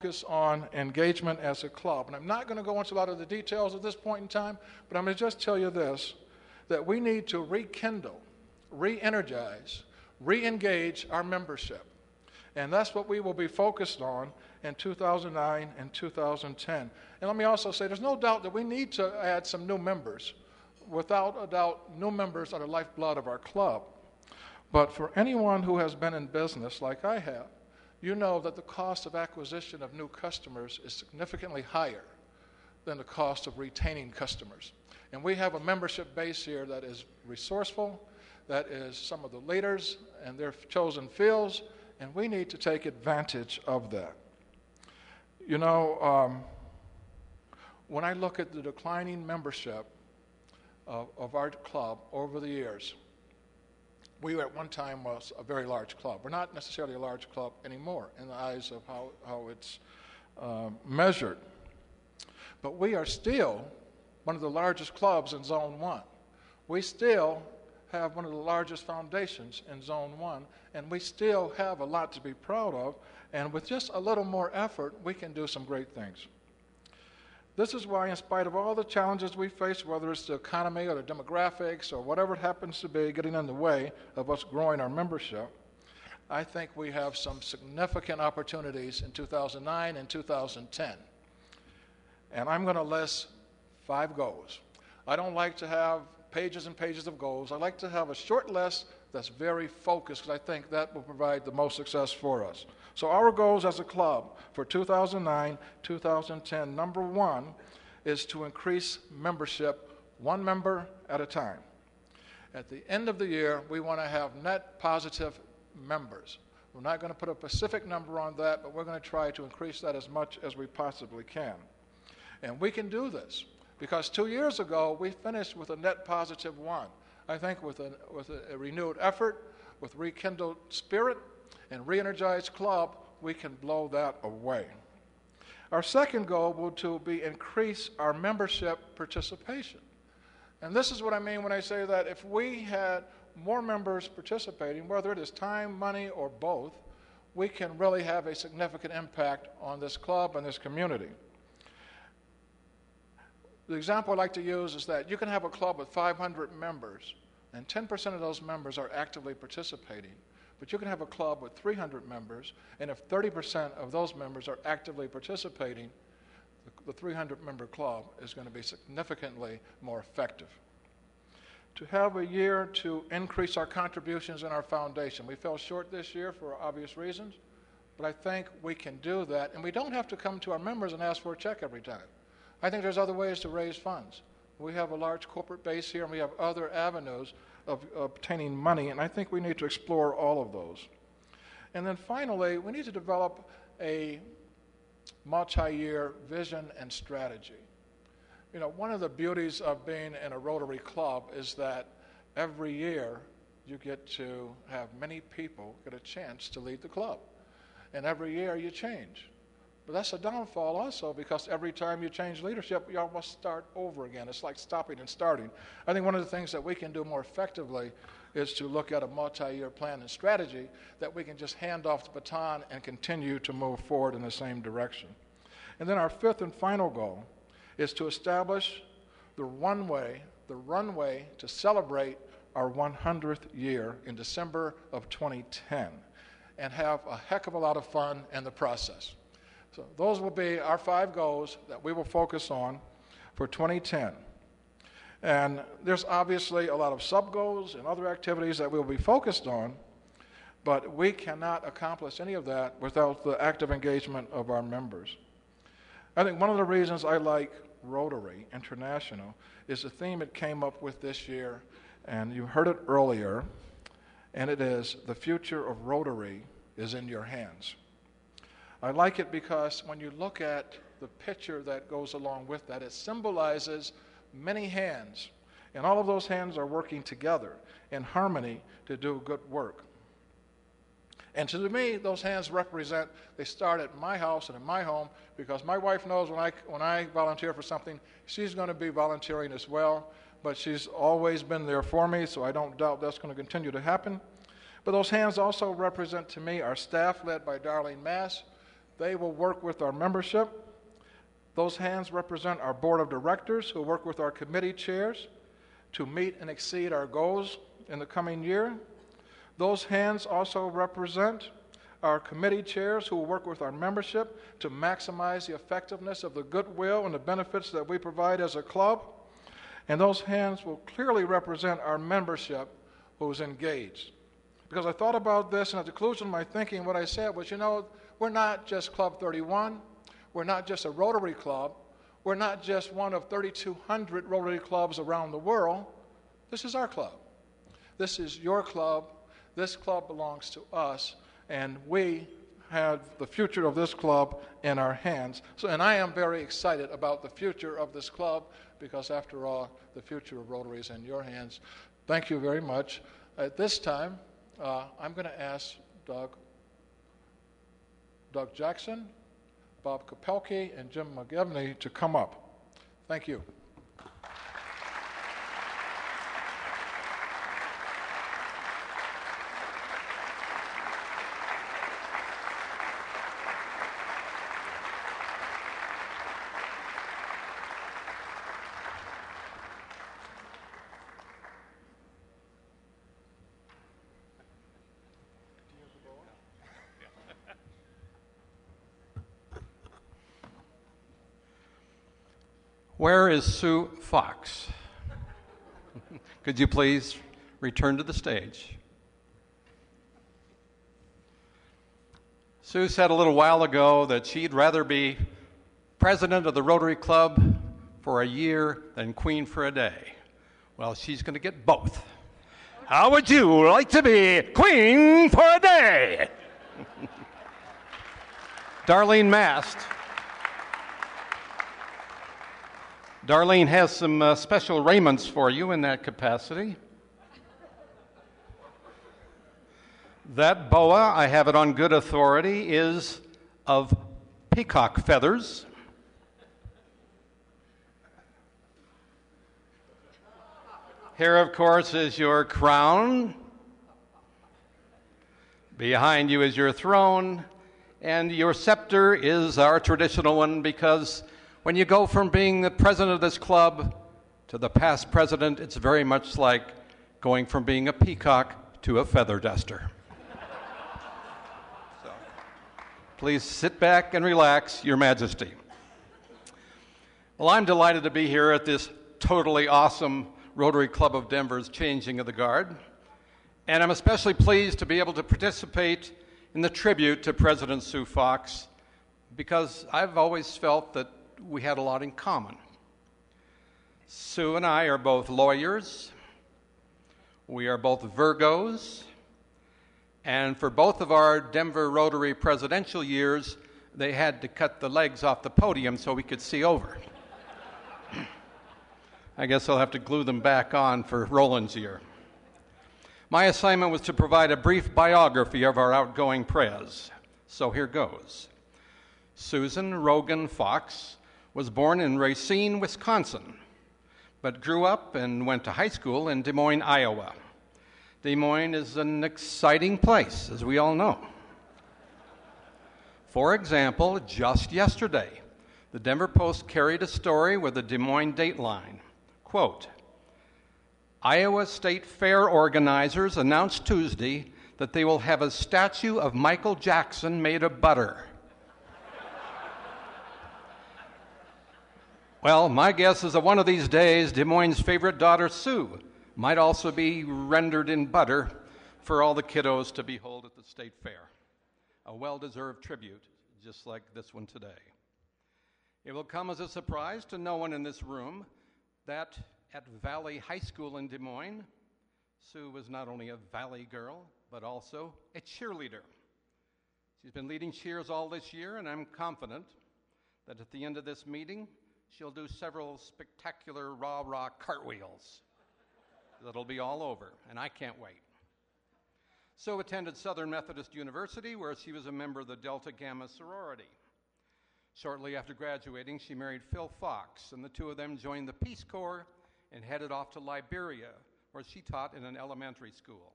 focus on engagement as a club. And I'm not going to go into a lot of the details at this point in time, but I'm going to just tell you this, that we need to rekindle, re-energize, re-engage our membership. And that's what we will be focused on in 2009 and 2010. And let me also say, there's no doubt that we need to add some new members. Without a doubt, new members are the lifeblood of our club. But for anyone who has been in business like I have, you know that the cost of acquisition of new customers is significantly higher than the cost of retaining customers. And we have a membership base here that is resourceful, that is some of the leaders in their chosen fields, and we need to take advantage of that. You know, when I look at the declining membership of our club over the years, we at one time was a very large club. We're not necessarily a large club anymore in the eyes of how it's measured. But we are still one of the largest clubs in Zone 1. We still have one of the largest foundations in Zone 1, and we still have a lot to be proud of, and with just a little more effort, we can do some great things. This is why, in spite of all the challenges we face, whether it's the economy or the demographics or whatever it happens to be getting in the way of us growing our membership, I think we have some significant opportunities in 2009 and 2010. And I'm going to list 5 goals. I don't like to have pages and pages of goals. I like to have a short list that's very focused, because I think that will provide the most success for us. So our goals as a club for 2009, 2010, number 1 is to increase membership 1 member at a time. At the end of the year, we want to have net positive members. We're not going to put a specific number on that, but we're going to try to increase that as much as we possibly can. And we can do this, because 2 years ago, we finished with a net positive 1. I think with a renewed effort, with rekindled spirit, and re-energized club, we can blow that away. Our second goal will be increase our membership participation. And this is what I mean when I say that if we had more members participating, whether it is time, money, or both, we can really have a significant impact on this club and this community. The example I like to use is that you can have a club with 500 members, and 10% of those members are actively participating. But you can have a club with 300 members, and if 30% of those members are actively participating, the 300-member club is going to be significantly more effective. To have a year to increase our contributions in our foundation. We fell short this year for obvious reasons, but I think we can do that, and we don't have to come to our members and ask for a check every time. I think there's other ways to raise funds. We have a large corporate base here, and we have other avenues of obtaining money, and I think we need to explore all of those. And then finally, we need to develop a multi-year vision and strategy. You know, one of the beauties of being in a Rotary club is that every year you get to have many people get a chance to lead the club. And every year you change. But that's a downfall also, because every time you change leadership, you almost start over again. It's like stopping and starting. I think one of the things that we can do more effectively is to look at a multi-year plan and strategy that we can just hand off the baton and continue to move forward in the same direction. And then our fifth and final goal is to establish the runway to celebrate our 100th year in December of 2010 and have a heck of a lot of fun in the process. So those will be our 5 goals that we will focus on for 2010. And there's obviously a lot of sub-goals and other activities that we'll be focused on, but we cannot accomplish any of that without the active engagement of our members. I think one of the reasons I like Rotary International is the theme it came up with this year, and you heard it earlier, and it is, the future of Rotary is in your hands. I like it because when you look at the picture that goes along with that, it symbolizes many hands, and all of those hands are working together in harmony to do good work. And to me, those hands represent, they start at my house and in my home, because my wife knows when I volunteer for something, she's going to be volunteering as well, but she's always been there for me, so I don't doubt that's going to continue to happen. But those hands also represent to me our staff led by Darlene Mass. They will work with our membership. Those hands represent our board of directors who work with our committee chairs to meet and exceed our goals in the coming year. Those hands also represent our committee chairs who will work with our membership to maximize the effectiveness of the goodwill and the benefits that we provide as a club. And those hands will clearly represent our membership who's engaged. Because I thought about this, and at the conclusion of my thinking, what I said was, we're not just Club 31. We're not just a Rotary club. We're not just one of 3,200 Rotary clubs around the world. This is our club. This is your club. This club belongs to us, and we have the future of this club in our hands. And I am very excited about the future of this club because, after all, the future of Rotary is in your hands. Thank you very much. At this time, I'm going to ask Doug Jackson, Bob Kopelke, and Jim McGivney to come up. Thank you. Where is Sue Fox? Could you please return to the stage? Sue said a little while ago that she'd rather be president of the Rotary Club for a year than queen for a day. Well, she's going to get both. How would you like to be queen for a day? Darlene Mast. Darlene has some special raiments for you in that capacity. That boa, I have it on good authority, is of peacock feathers. Here, of course, is your crown. Behind you is your throne. And your scepter is our traditional one because when you go from being the president of this club to the past president, it's very much like going from being a peacock to a feather duster. So, please sit back and relax, Your Majesty. Well, I'm delighted to be here at this totally awesome Rotary Club of Denver's Changing of the Guard, and I'm especially pleased to be able to participate in the tribute to President Sue Fox because I've always felt that we had a lot in common. Sue and I are both lawyers. We are both Virgos. And for both of our Denver Rotary presidential years, they had to cut the legs off the podium so we could see over. I guess I'll have to glue them back on for Roland's year. My assignment was to provide a brief biography of our outgoing prez. So here goes. Susan Rogan Fox was born in Racine, Wisconsin, but grew up and went to high school in Des Moines, Iowa. Des Moines is an exciting place, as we all know. For example, just yesterday, the Denver Post carried a story with a Des Moines dateline. Quote, Iowa State Fair organizers announced Tuesday that they will have a statue of Michael Jackson made of butter. Well, my guess is that one of these days, Des Moines' favorite daughter, Sue, might also be rendered in butter for all the kiddos to behold at the state fair. A well-deserved tribute, just like this one today. It will come as a surprise to no one in this room that at Valley High School in Des Moines, Sue was not only a Valley girl, but also a cheerleader. She's been leading cheers all this year, and I'm confident that at the end of this meeting, she'll do several spectacular rah-rah cartwheels. That'll be all over, and I can't wait. Sue attended Southern Methodist University, where she was a member of the Delta Gamma sorority. Shortly after graduating, she married Phil Fox, and the two of them joined the Peace Corps and headed off to Liberia, where she taught in an elementary school.